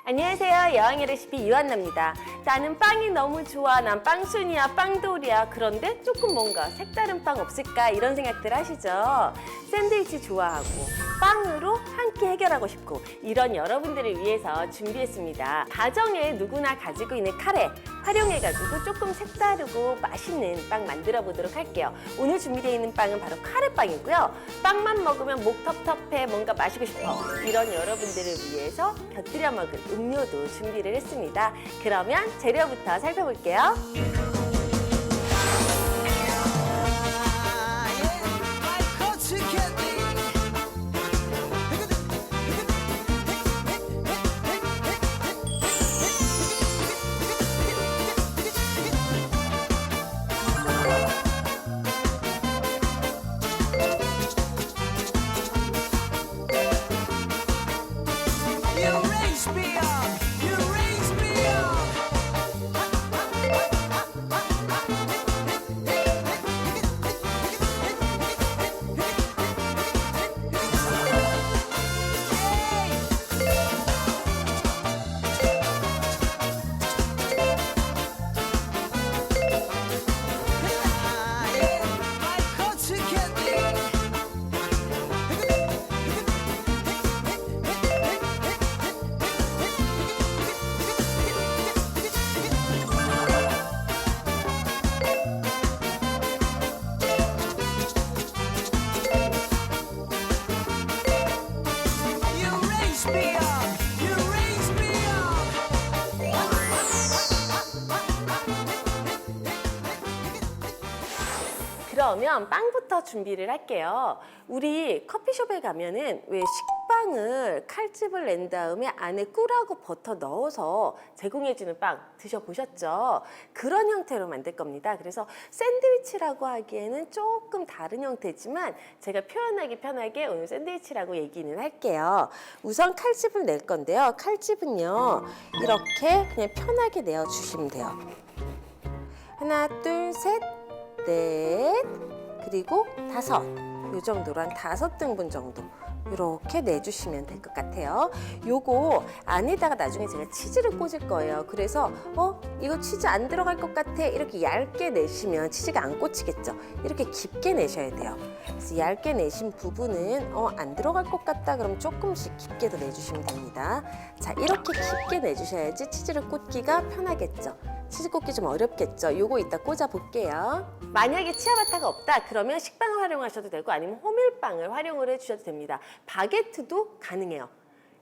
안녕하세요. 여왕의 레시피 이완나입니다. 나는 빵이 너무 좋아. 난 빵순이야, 빵돌이야. 그런데 조금 뭔가 색다른 빵 없을까? 이런 생각들 하시죠? 샌드위치 좋아하고 빵으로 한 끼 해결하고 싶고 이런 여러분들을 위해서 준비했습니다. 가정에 누구나 가지고 있는 카레 활용해가지고 조금 색다르고 맛있는 빵 만들어 보도록 할게요. 오늘 준비되어 있는 빵은 바로 카레빵이고요. 빵만 먹으면 목 텁텁해, 뭔가 마시고 싶어. 이런 여러분들을 위해서 곁들여 먹을 음료도 준비를 했습니다. 그러면 재료부터 살펴볼게요. 그러면 빵부터 준비를 할게요. 우리 커피숍에 가면은 왜 식빵을 칼집을 낸 다음에 안에 꿀하고 버터 넣어서 제공해주는 빵 드셔보셨죠? 그런 형태로 만들 겁니다. 그래서 샌드위치라고 하기에는 조금 다른 형태지만 제가 표현하기 편하게 오늘 샌드위치라고 얘기는 할게요. 우선 칼집을 낼 건데요. 칼집은요, 이렇게 그냥 편하게 내어주시면 돼요. 하나, 둘, 셋, 넷, 그리고 다섯. 이 정도로 한 5등분 정도 이렇게 내주시면 될 것 같아요. 요거 안에다가 나중에 제가 치즈를 꽂을 거예요. 그래서 이거 치즈 안 들어갈 것 같아, 이렇게 얇게 내시면 치즈가 안 꽂히겠죠. 이렇게 깊게 내셔야 돼요. 그래서 얇게 내신 부분은 안 들어갈 것 같다 그럼 조금씩 깊게 더 내주시면 됩니다. 자, 이렇게 깊게 내주셔야지 치즈를 꽂기가 편하겠죠. 치즈 꽂기 좀 어렵겠죠. 요거 이따 꽂아 볼게요. 만약에 치아바타가 없다 그러면 식빵을 활용하셔도 되고 아니면 호밀빵을 활용을 해주셔도 됩니다. 바게트도 가능해요.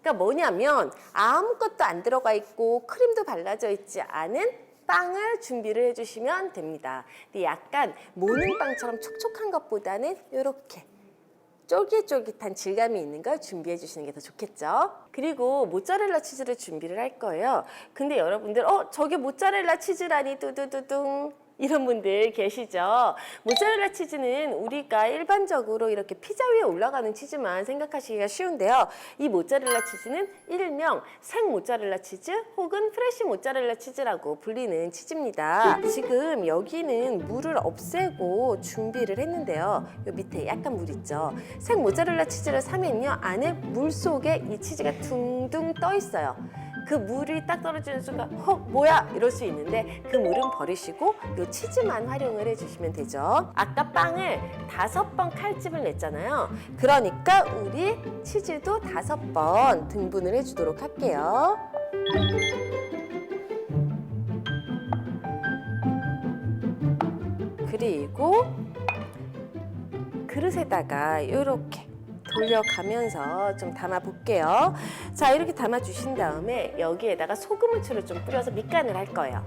그러니까 뭐냐면 아무것도 안 들어가 있고 크림도 발라져 있지 않은 빵을 준비를 해주시면 됩니다. 근데 약간 모닝빵처럼 촉촉한 것보다는 이렇게 쫄깃쫄깃한 질감이 있는 걸 준비해 주시는 게 더 좋겠죠. 그리고 모짜렐라 치즈를 준비를 할 거예요. 근데 여러분들 저게 모짜렐라 치즈라니 뚜두두둥 이런 분들 계시죠? 모짜렐라 치즈는 우리가 일반적으로 이렇게 피자 위에 올라가는 치즈만 생각하시기가 쉬운데요. 이 모짜렐라 치즈는 일명 생 모짜렐라 치즈 혹은 프레시 모짜렐라 치즈라고 불리는 치즈입니다. 지금 여기는 물을 없애고 준비를 했는데요. 요 밑에 약간 물 있죠? 생 모짜렐라 치즈를 사면요, 안에 물 속에 이 치즈가 둥둥 떠 있어요. 그 물이 딱 떨어지는 순간 뭐야? 이럴 수 있는데 그 물은 버리시고 이 치즈만 활용을 해주시면 되죠. 아까 빵을 5번 칼집을 냈잖아요. 그러니까 우리 치즈도 5번 등분을 해주도록 할게요. 그리고 그릇에다가 이렇게 돌려가면서 좀 담아 볼게요. 자, 이렇게 담아 주신 다음에 여기에다가 소금 후추를 좀 뿌려서 밑간을 할 거예요.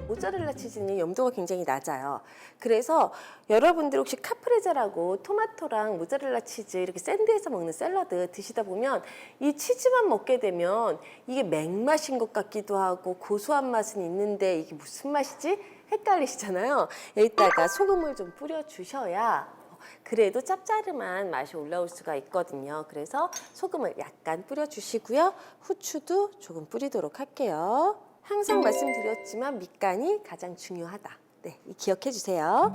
모짜렐라 치즈는 염도가 굉장히 낮아요. 그래서 여러분들 혹시 카프레자라고 토마토랑 모짜렐라 치즈 이렇게 샌드해서 먹는 샐러드 드시다 보면 이 치즈만 먹게 되면 이게 맹맛인 것 같기도 하고 고소한 맛은 있는데 이게 무슨 맛이지? 헷갈리시잖아요. 여기다가 소금을 좀 뿌려주셔야 그래도 짭짜름한 맛이 올라올 수가 있거든요. 그래서 소금을 약간 뿌려주시고요. 후추도 조금 뿌리도록 할게요. 항상 말씀드렸지만 밑간이 가장 중요하다. 네, 기억해 주세요.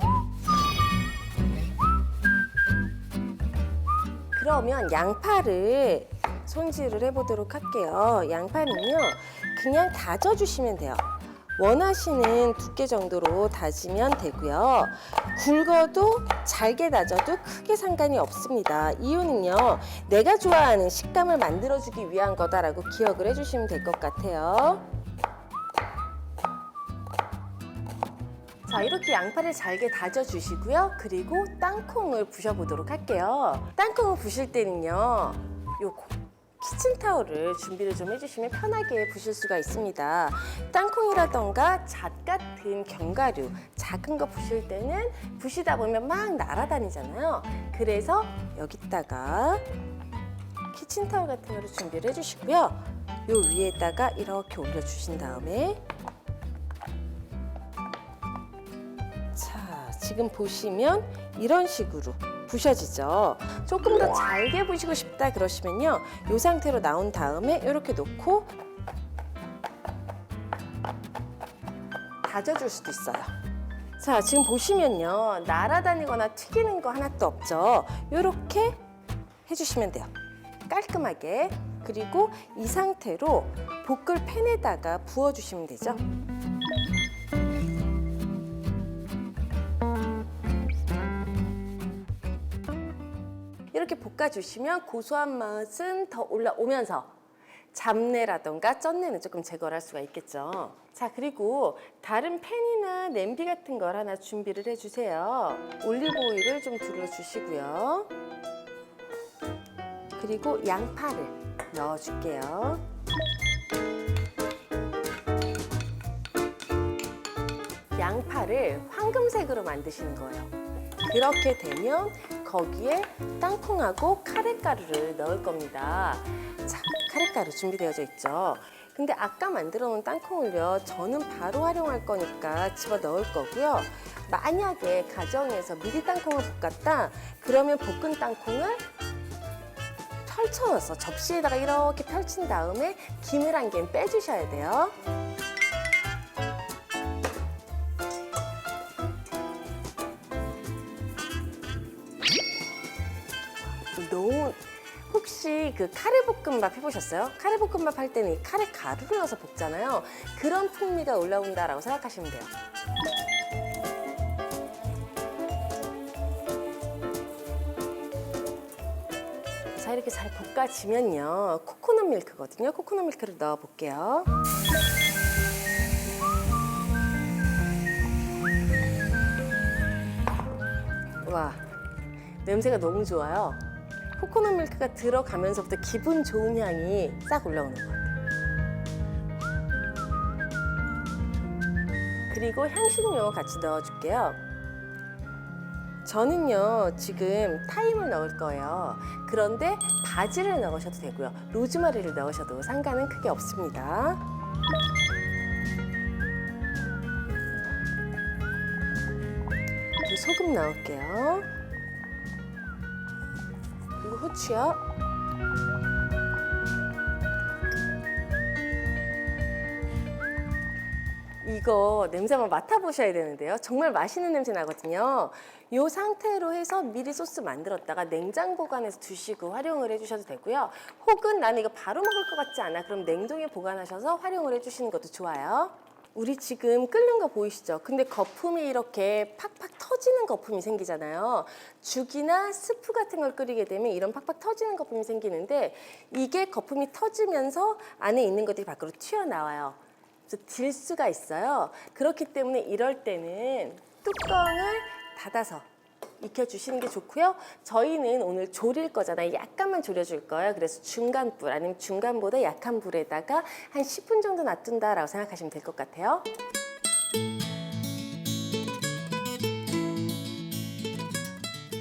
그러면 양파를 손질을 해보도록 할게요. 양파는요, 그냥 다져주시면 돼요. 원하시는 두께 정도로 다지면 되고요. 굵어도 잘게 다져도 크게 상관이 없습니다. 이유는요, 내가 좋아하는 식감을 만들어주기 위한 거다라고 기억을 해주시면 될 것 같아요. 자, 이렇게 양파를 잘게 다져주시고요. 그리고 땅콩을 부셔보도록 할게요. 땅콩을 부실 때는요, 요 키친타올을 준비를 좀 해주시면 편하게 부실 수가 있습니다. 땅콩이라던가 잣 같은 견과류, 작은 거 부실 때는 부시다 보면 막 날아다니잖아요. 그래서 여기다가 키친타올 같은 거를 준비를 해주시고요. 요 위에다가 이렇게 올려주신 다음에, 자, 지금 보시면 이런 식으로 부셔지죠. 조금 더 잘게 부시고 싶다 그러시면요, 이 상태로 나온 다음에 이렇게 놓고 다져줄 수도 있어요. 자, 지금 보시면요, 날아다니거나 튀기는 거 하나도 없죠. 이렇게 해주시면 돼요. 깔끔하게. 그리고 이 상태로 볶을 팬에다가 부어주시면 되죠. 이렇게 볶아주시면 고소한 맛은 더 올라오면서 잡내라던가 쩐내는 조금 제거를 할 수가 있겠죠. 자, 그리고 다른 팬이나 냄비 같은 걸 하나 준비를 해주세요. 올리브 오일을 좀 둘러주시고요. 그리고 양파를 넣어줄게요. 양파를 황금색으로 만드시는 거예요. 그렇게 되면 거기에 땅콩하고 카레가루를 넣을 겁니다. 자, 카레가루 준비되어져 있죠. 근데 아까 만들어 놓은 땅콩을요, 저는 바로 활용할 거니까 집어 넣을 거고요. 만약에 가정에서 미리 땅콩을 볶았다 그러면 볶은 땅콩을 펼쳐서 접시에다가 이렇게 펼친 다음에 김을 한 개는 빼주셔야 돼요. 너무, 혹시 그 카레볶음밥 해보셨어요? 카레볶음밥 할 때는 이 카레 가루를 넣어서 볶잖아요. 그런 풍미가 올라온다라고 생각하시면 돼요. 자, 이렇게 잘 볶아지면요, 코코넛 밀크거든요. 코코넛 밀크를 넣어볼게요. 와, 냄새가 너무 좋아요. 코코넛 밀크가 들어가면서부터 기분 좋은 향이 싹 올라오는 것 같아요. 그리고 향신료 같이 넣어줄게요. 저는요, 지금 타임을 넣을 거예요. 그런데 바질을 넣으셔도 되고요. 로즈마리를 넣으셔도 상관은 크게 없습니다. 그리고 소금 넣을게요. 그리고 후추요. 이거 냄새 한번 맡아보셔야 되는데요. 정말 맛있는 냄새 나거든요. 이 상태로 해서 미리 소스 만들었다가 냉장 보관해서 두시고 활용을 해주셔도 되고요. 혹은 나는 이거 바로 먹을 것 같지 않아. 그럼 냉동에 보관하셔서 활용을 해주시는 것도 좋아요. 우리 지금 끓는 거 보이시죠? 근데 거품이 이렇게 팍팍 터지는 거품이 생기잖아요. 죽이나 스프 같은 걸 끓이게 되면 이런 팍팍 터지는 거품이 생기는데, 이게 거품이 터지면서 안에 있는 것들이 밖으로 튀어나와요. 그래서 딜 수가 있어요. 그렇기 때문에 이럴 때는 뚜껑을 닫아서 익혀주시는 게 좋고요. 저희는 오늘 졸일 거잖아요. 약간만 졸여줄 거예요. 그래서 중간불 아니면 중간보다 약한 불에다가 한 10분 정도 놔둔다라고 생각하시면 될 것 같아요.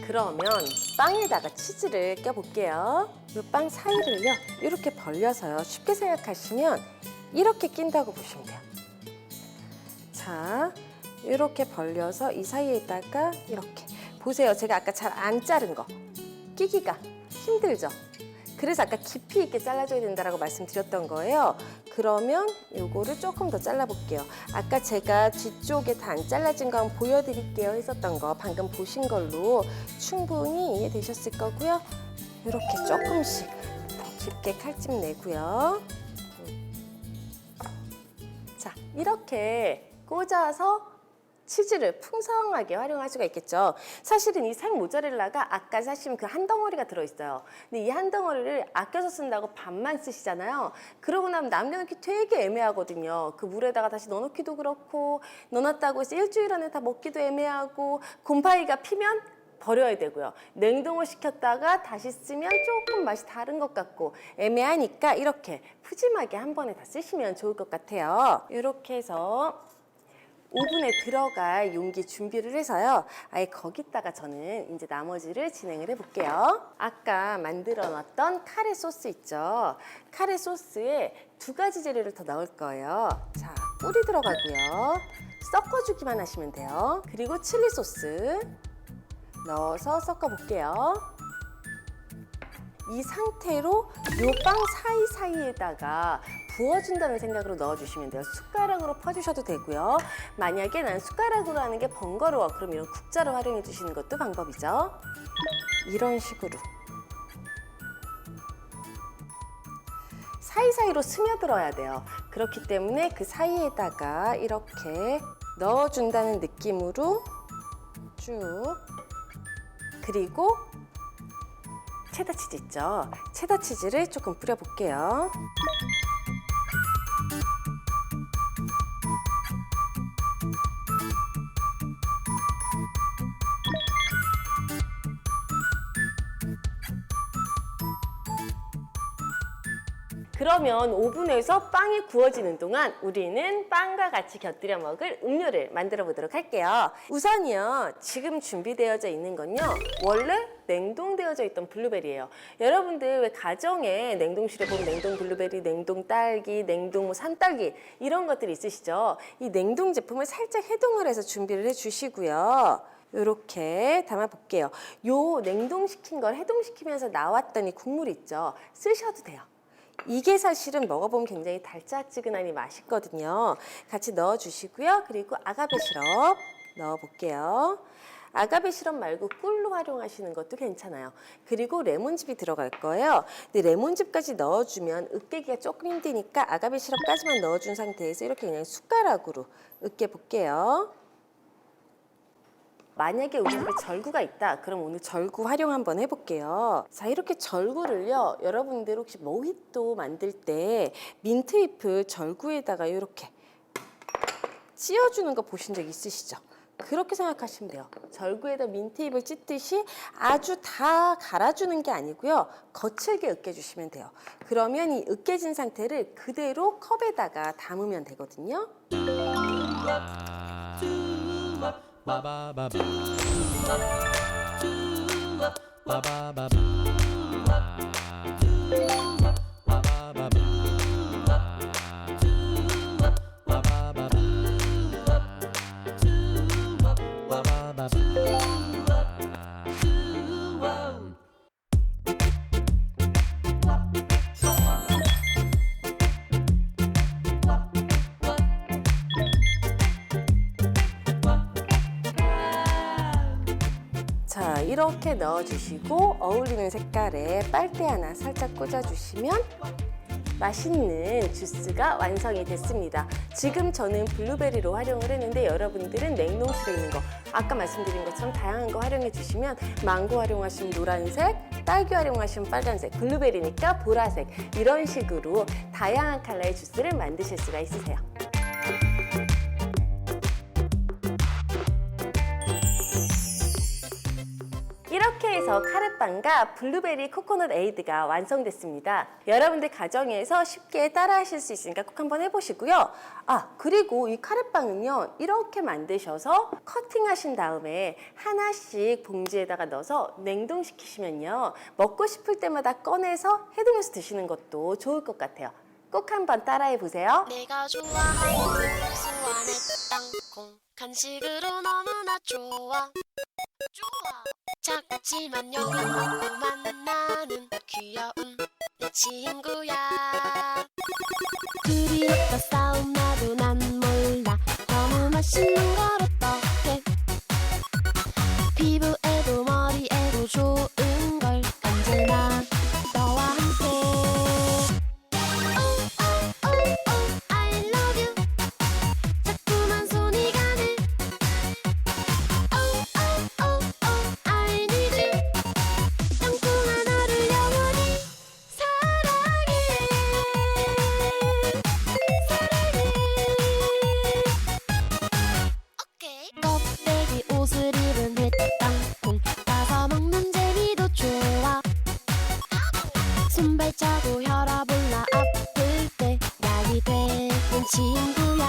그러면 빵에다가 치즈를 껴볼게요. 이 빵 사이를요, 이렇게 벌려서요. 쉽게 생각하시면 이렇게 낀다고 보시면 돼요. 자, 이렇게 벌려서 이 사이에다가 이렇게. 보세요. 제가 아까 잘 안 자른 거. 끼기가 힘들죠? 그래서 아까 깊이 있게 잘라줘야 된다고 말씀드렸던 거예요. 그러면 요거를 조금 더 잘라볼게요. 아까 제가 뒤쪽에 다 안 잘라진 거 한번 보여드릴게요 했었던 거, 방금 보신 걸로 충분히 이해되셨을 거고요. 이렇게 조금씩 더 깊게 칼집 내고요. 자, 이렇게 꽂아서 치즈를 풍성하게 활용할 수가 있겠죠. 사실은 이 생 모짜렐라가 아까 사신 그 한 덩어리가 들어있어요. 근데 이 한 덩어리를 아껴서 쓴다고 반만 쓰시잖아요. 그러고 나면 남겨놓기 되게 애매하거든요. 그 물에다가 다시 넣어놓기도 그렇고, 넣어놨다고 해서 일주일 안에 다 먹기도 애매하고, 곰팡이가 피면 버려야 되고요. 냉동을 시켰다가 다시 쓰면 조금 맛이 다른 것 같고 애매하니까 이렇게 푸짐하게 한 번에 다 쓰시면 좋을 것 같아요. 이렇게 해서 오븐에 들어갈 용기 준비를 해서요. 아예 거기다가 저는 이제 나머지를 진행을 해볼게요. 아까 만들어 놨던 카레 소스 있죠. 카레 소스에 2가지 재료를 더 넣을 거예요. 자, 꿀이 들어가고요. 섞어주기만 하시면 돼요. 그리고 칠리 소스 넣어서 섞어볼게요. 이 상태로 요 빵 사이사이에다가 부어준다는 생각으로 넣어주시면 돼요. 숟가락으로 퍼주셔도 되고요. 만약에 난 숟가락으로 하는 게 번거로워, 그럼 이런 국자를 활용해 주시는 것도 방법이죠. 이런 식으로 사이사이로 스며들어야 돼요. 그렇기 때문에 그 사이에다가 이렇게 넣어준다는 느낌으로 쭉, 그리고 체다 치즈 있죠? 체다 치즈를 조금 뿌려볼게요. 그러면 오븐에서 빵이 구워지는 동안 우리는 빵과 같이 곁들여 먹을 음료를 만들어 보도록 할게요. 우선이요, 지금 준비되어져 있는 건요, 원래 냉동되어져 있던 블루베리예요. 여러분들 왜 가정에 냉동실에 보면 냉동 블루베리, 냉동 딸기, 냉동 산딸기 이런 것들이 있으시죠? 이 냉동 제품을 살짝 해동을 해서 준비를 해주시고요. 이렇게 담아볼게요. 요 냉동시킨 걸 해동시키면서 나왔던 이 국물 있죠? 쓰셔도 돼요. 이게 사실은 먹어보면 굉장히 달짝지근하니 맛있거든요. 같이 넣어주시고요. 그리고 아가베 시럽 넣어볼게요. 아가베 시럽 말고 꿀로 활용하시는 것도 괜찮아요. 그리고 레몬즙이 들어갈 거예요. 근데 레몬즙까지 넣어주면 으깨기가 조금 힘드니까 아가베 시럽까지만 넣어준 상태에서 이렇게 그냥 숟가락으로 으깨볼게요. 만약에 우리 집에 절구가 있다, 그럼 오늘 절구 활용 한번 해볼게요. 자, 이렇게 절구를요, 여러분들 혹시 모히또 만들 때 민트잎을 절구에다가 이렇게 찧어주는 거 보신 적 있으시죠? 그렇게 생각하시면 돼요. 절구에다 민트잎을 찢듯이 아주 다 갈아주는 게 아니고요, 거칠게 으깨주시면 돼요. 그러면 이 으깨진 상태를 그대로 컵에다가 담으면 되거든요. 바바바바 바바바바 자, 이렇게 넣어주시고 어울리는 색깔에 빨대 하나 살짝 꽂아주시면 맛있는 주스가 완성이 됐습니다. 지금 저는 블루베리로 활용을 했는데 여러분들은 냉동실에 있는 거, 아까 말씀드린 것처럼 다양한 거 활용해 주시면 망고 활용하시면 노란색, 딸기 활용하시면 빨간색, 블루베리니까 보라색, 이런 식으로 다양한 컬러의 주스를 만드실 수가 있으세요. 이렇게 해서 카레빵과 블루베리 코코넛 에이드가 완성됐습니다. 여러분들 가정에서 쉽게 따라 하실 수 있으니까 꼭 한번 해보시고요. 아, 그리고 이 카레빵은요, 이렇게 만드셔서 커팅하신 다음에 하나씩 봉지에다가 넣어서 냉동시키시면요, 먹고 싶을 때마다 꺼내서 해동해서 드시는 것도 좋을 것 같아요. 꼭 한번 따라해 보세요. 내가 좋아하는 소환의 땅콩 간식으로 너무나 좋아 작지만 여기 먹고 만나는 귀여운 내 친구야 그리웠다 싸움 나도 난 몰라 너무 맛있는 걸 어떡해 피부에도 머리에도 좋은 걸 언제나 손발자국 혈압 올라 아플 때 약이 되는 친구야.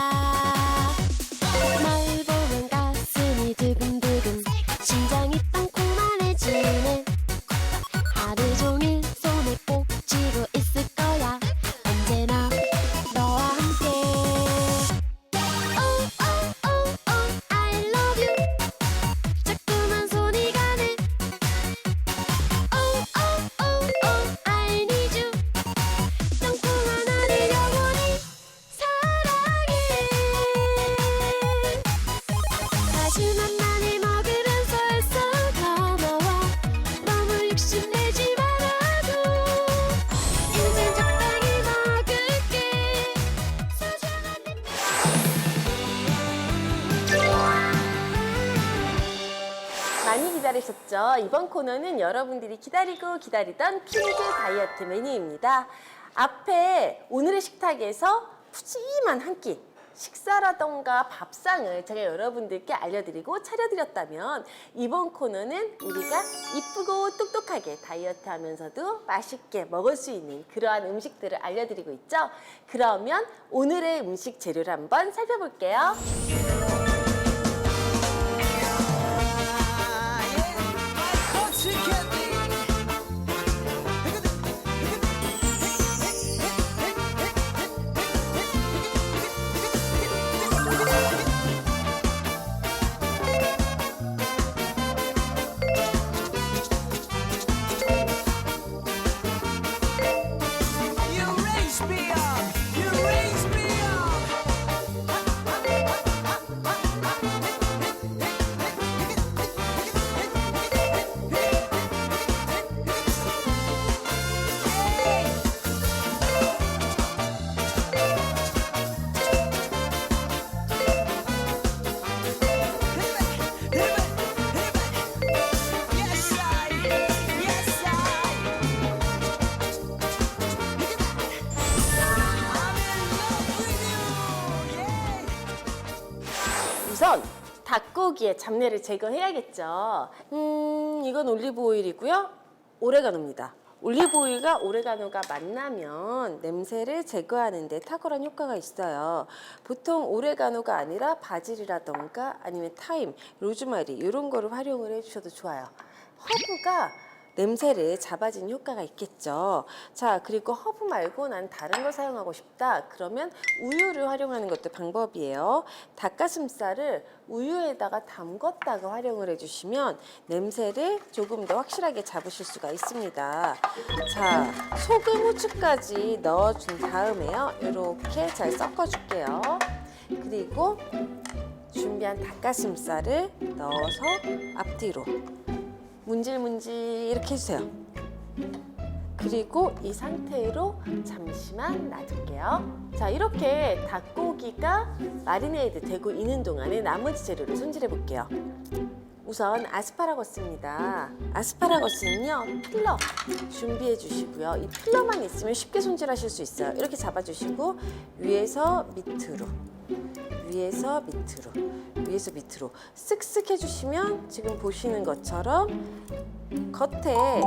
날 보면 가슴이 두근두근 심장이 땅콩만해지네. 하루 종일 손에 꼭 쥐고 있을 거야. 언제나 너와 함께. Oh oh oh oh I love you. 자꾸만 손이 가네. Oh oh oh oh I need you. 땅콩아 나를 영원히 사랑해. 하지만 나를 먹으면서 벌써 다가와. 너무 욕심내지 말아도 이젠 적당히 먹을게. 소중한 내 많이 기다리셨죠? 이번 코너는 여러분들이 기다리고 기다리던 퀴즈 다이어트 메뉴입니다. 앞에 오늘의 식탁에서 푸짐한 한 끼, 식사라던가 밥상을 제가 여러분들께 알려드리고 차려드렸다면 이번 코너는 우리가 이쁘고 똑똑하게 다이어트 하면서도 맛있게 먹을 수 있는 그러한 음식들을 알려드리고 있죠. 그러면 오늘의 음식 재료를 한번 살펴볼게요. 우선 닭고기의 잡내를 제거해야겠죠. 이건 올리브 오일이고요. 오레가노입니다. 올리브 오일과 오레가노가 만나면 냄새를 제거하는 데 탁월한 효과가 있어요. 보통 오레가노가 아니라 바질이라던가 아니면 타임, 로즈마리 이런 거를 활용을 해주셔도 좋아요. 허브가 냄새를 잡아주는 효과가 있겠죠. 자, 그리고 허브 말고 난 다른 걸 사용하고 싶다. 그러면 우유를 활용하는 것도 방법이에요. 닭가슴살을 우유에다가 담궜다가 활용을 해주시면 냄새를 조금 더 확실하게 잡으실 수가 있습니다. 자, 소금, 후추까지 넣어준 다음에요. 이렇게 잘 섞어줄게요. 그리고 준비한 닭가슴살을 넣어서 앞뒤로 문질문질 이렇게 해주세요. 그리고 이 상태로 잠시만 놔둘게요. 자, 이렇게 닭고기가 마리네이드 되고 있는 동안에 나머지 재료를 손질해 볼게요. 우선 아스파라거스입니다. 아스파라거스는요, 필러 준비해 주시고요. 이 필러만 있으면 쉽게 손질하실 수 있어요. 이렇게 잡아주시고 위에서 밑으로, 위에서 밑으로, 위에서 밑으로 쓱쓱 해주시면 지금 보시는 것처럼 겉에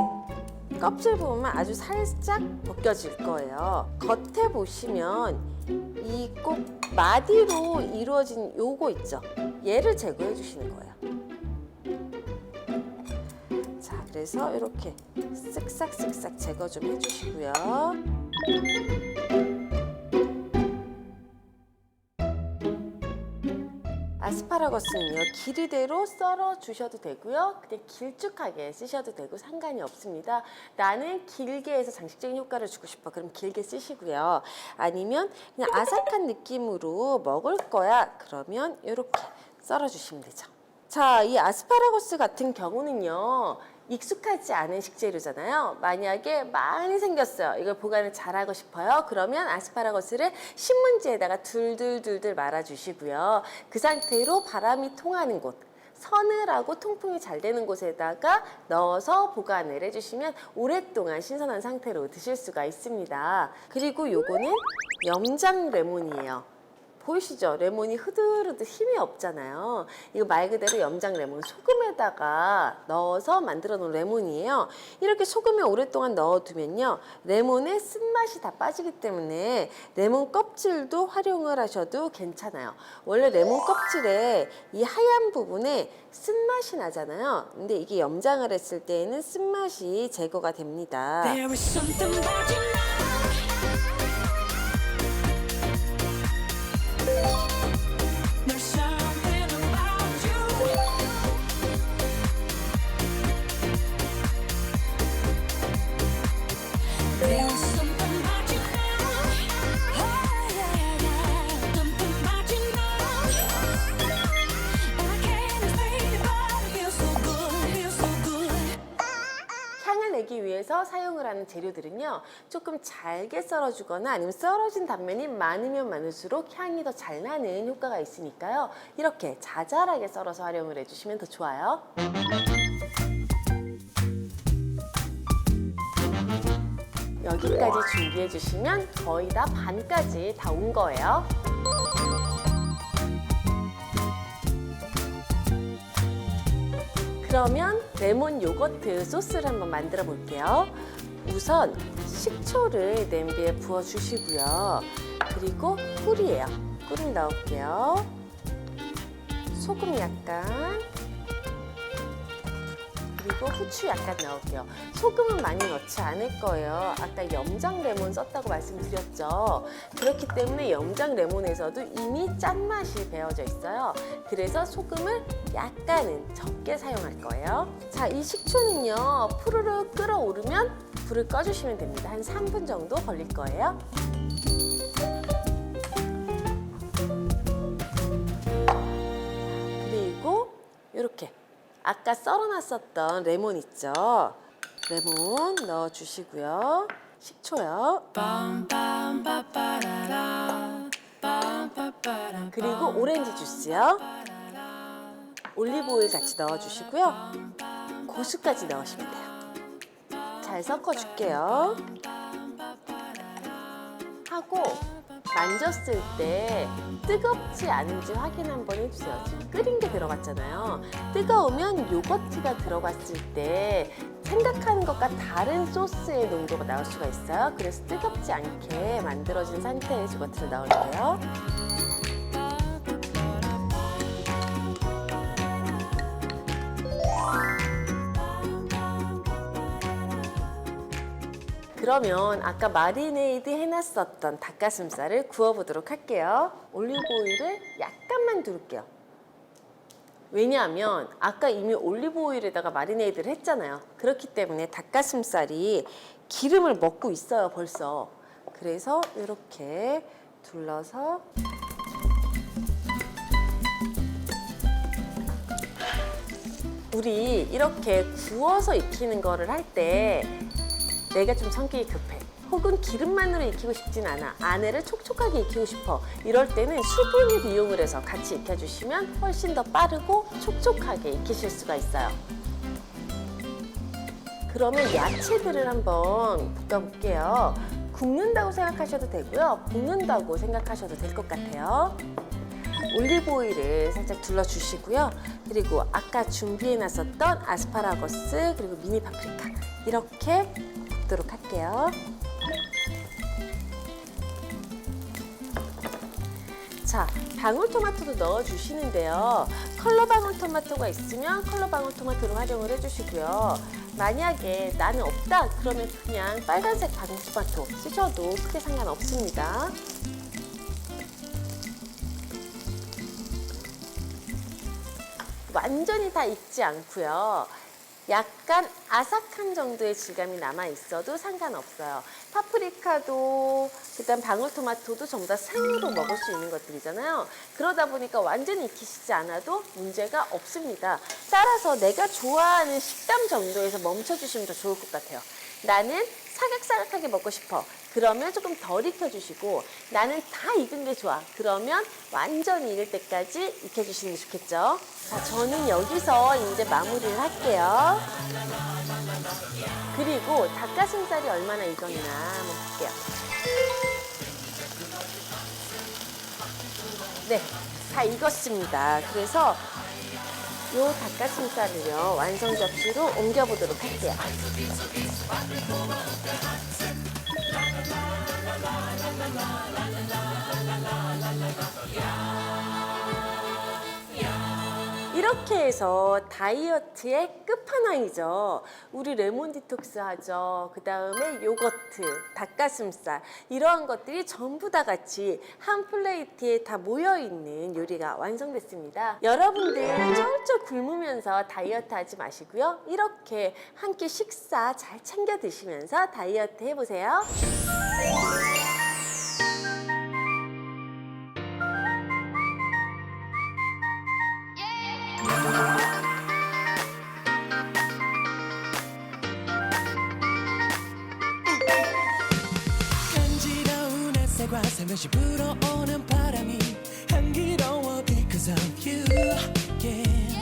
껍질 부분만 아주 살짝 벗겨질 거예요. 겉에 보시면 이 꼭 마디로 이루어진 요거 있죠? 얘를 제거해 주시는 거예요. 자, 그래서 이렇게 쓱싹쓱싹 제거 좀 해주시고요. 아스파라거스는요, 길이대로 썰어 주셔도 되고요. 그냥 길쭉하게 쓰셔도 되고 상관이 없습니다. 나는 길게 해서 장식적인 효과를 주고 싶어. 그럼 길게 쓰시고요. 아니면 그냥 아삭한 느낌으로 먹을 거야. 그러면 이렇게 썰어 주시면 되죠. 자, 이 아스파라거스 같은 경우는요, 익숙하지 않은 식재료잖아요. 만약에 많이 생겼어요. 이걸 보관을 잘하고 싶어요. 그러면 아스파라거스를 신문지에다가 둘둘둘둘 말아주시고요. 그 상태로 바람이 통하는 곳, 서늘하고 통풍이 잘 되는 곳에다가 넣어서 보관을 해주시면 오랫동안 신선한 상태로 드실 수가 있습니다. 그리고 요거는 염장 레몬이에요. 보이시죠? 레몬이 흐들흐들 힘이 없잖아요. 이거 말 그대로 염장 레몬, 소금에다가 넣어서 만들어 놓은 레몬이에요. 이렇게 소금에 오랫동안 넣어두면요, 레몬의 쓴맛이 다 빠지기 때문에 레몬 껍질도 활용을 하셔도 괜찮아요. 원래 레몬 껍질에 이 하얀 부분에 쓴맛이 나잖아요. 근데 이게 염장을 했을 때에는 쓴맛이 제거가 됩니다. There is something about you now. There's something about you. There is something about you now. Oh yeah, yeah. Something about you now. I can't explain it, but it feels so good, feels so good. 향을 내기 위해서 사용을 하는 재료들은요, 조금 잘게 썰어주거나 아니면 썰어진 단면이 많으면 많을수록 향이 더 잘 나는 효과가 있으니까요, 이렇게 자잘하게 썰어서 활용을 해주시면 더 좋아요. 여기까지 준비해 주시면 거의 다 반까지 다 온 거예요. 그러면 레몬 요거트 소스를 한번 만들어 볼게요. 우선 식초를 냄비에 부어 주시고요. 그리고 꿀이에요. 꿀을 넣을게요. 소금 약간, 그리고 후추 약간 넣을게요. 소금은 많이 넣지 않을 거예요. 아까 염장 레몬 썼다고 말씀드렸죠. 그렇기 때문에 염장 레몬에서도 이미 짠맛이 배어져 있어요. 그래서 소금을 약간은 적게 사용할 거예요. 자, 이 식초는요, 푸르르 끓어오르면 불을 꺼주시면 됩니다. 한 3분 정도 걸릴 거예요. 그리고 이렇게 아까 썰어놨었던 레몬 있죠? 레몬 넣어주시고요. 식초요. 그리고 오렌지 주스요. 올리브 오일 같이 넣어주시고요. 고수까지 넣으시면 돼요. 잘 섞어줄게요. 하고 만졌을 때 뜨겁지 않은지 확인 한번 해주세요. 지금 끓인 게 들어갔잖아요. 뜨거우면 요거트가 들어갔을 때 생각하는 것과 다른 소스의 농도가 나올 수가 있어요. 그래서 뜨겁지 않게 만들어진 상태의 요거트를 넣을게요. 그러면 아까 마리네이드 해놨었던 닭가슴살을 구워보도록 할게요. 올리브 오일을 약간만 두를게요. 왜냐하면 아까 이미 올리브 오일에다가 마리네이드를 했잖아요. 그렇기 때문에 닭가슴살이 기름을 먹고 있어요, 벌써. 그래서 이렇게 둘러서 우리 이렇게 구워서 익히는 거를 할 때 내가 좀 성격이 급해, 혹은 기름만으로 익히고 싶진 않아, 안에를 촉촉하게 익히고 싶어, 이럴 때는 수분을 이용을 해서 같이 익혀주시면 훨씬 더 빠르고 촉촉하게 익히실 수가 있어요. 그러면 야채들을 한번 볶아볼게요. 굽는다고 생각하셔도 되고요, 볶는다고 생각하셔도 될 것 같아요. 올리브 오일을 살짝 둘러주시고요. 그리고 아까 준비해놨었던 아스파라거스, 그리고 미니 파프리카, 이렇게 볶도록 할게요. 자, 방울토마토도 넣어주시는데요. 컬러 방울토마토가 있으면 컬러 방울토마토를 활용을 해주시고요. 만약에 나는 없다 그러면 그냥 빨간색 방울토마토 쓰셔도 크게 상관없습니다. 완전히 다 익지 않고요. 약간 아삭한 정도의 질감이 남아 있어도 상관없어요. 파프리카도 그다음 방울토마토도 전부 다 생으로 먹을 수 있는 것들이잖아요. 그러다 보니까 완전히 익히시지 않아도 문제가 없습니다. 따라서 내가 좋아하는 식감 정도에서 멈춰주시면 더 좋을 것 같아요. 나는 사각사각하게 먹고 싶어. 그러면 조금 덜 익혀주시고, 나는 다 익은 게 좋아. 그러면 완전히 익을 때까지 익혀주시는 게 좋겠죠. 자, 저는 여기서 이제 마무리를 할게요. 그리고 닭가슴살이 얼마나 익었나 한번 볼게요. 네, 다 익었습니다. 그래서 요 닭가슴살을요, 완성 접시로 옮겨보도록 할게요. 이렇게 해서 다이어트의 끝판왕이죠. 우리 레몬 디톡스 하죠. 그 다음에 요거트, 닭가슴살 이러한 것들이 전부 다 같이 한 플레이트에 다 모여있는 요리가 완성됐습니다. 여러분들 쫄쫄 굶으면서 다이어트 하지 마시고요. 이렇게 한 끼 식사 잘 챙겨 드시면서 다이어트 해보세요. 간지러운 햇살과 살며시 불어오는 바람이 향기로워 because of you yeah.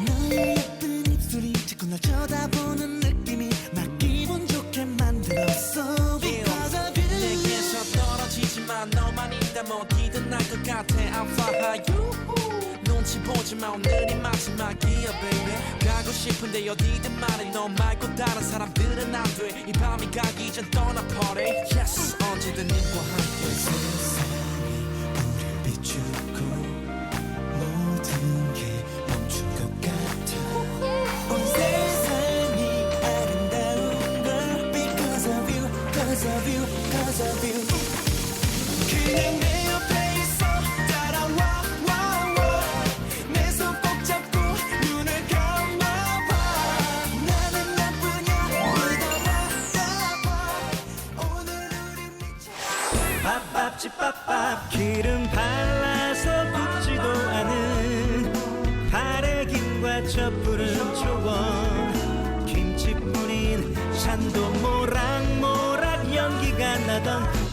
너의 예쁜 입술이 자꾸 날 쳐다보는 느낌이 날 기분 좋게 만들었어 Because of you 내게서 떨어지지만 너만 있다면 어디든 날 것 같아 I'll fly you 눈치 보지마 오늘이 마지막이야 baby 가고 싶은데 어디든 말해 너 말고 다른 사람들은 안돼이 밤이 가기 전 떠나 party Yes 언제든 님과 함께 세상이 우릴 비추고 모든 게 멈춘 것 같아 온 세상이 아름다운 걸 Because of you, because of you, because of you 그냥 내 옆에 있어 따라와 내 손 꼭 잡고 눈을 감아봐 나는 나뿐이야 믿어봐 오늘 우린 미쳐 밥밥집 밥밥 기름 발라서 굽지도 않은 바래김과 젖부른 초원 김치 뿌린 산도 모락모락 연기가 나던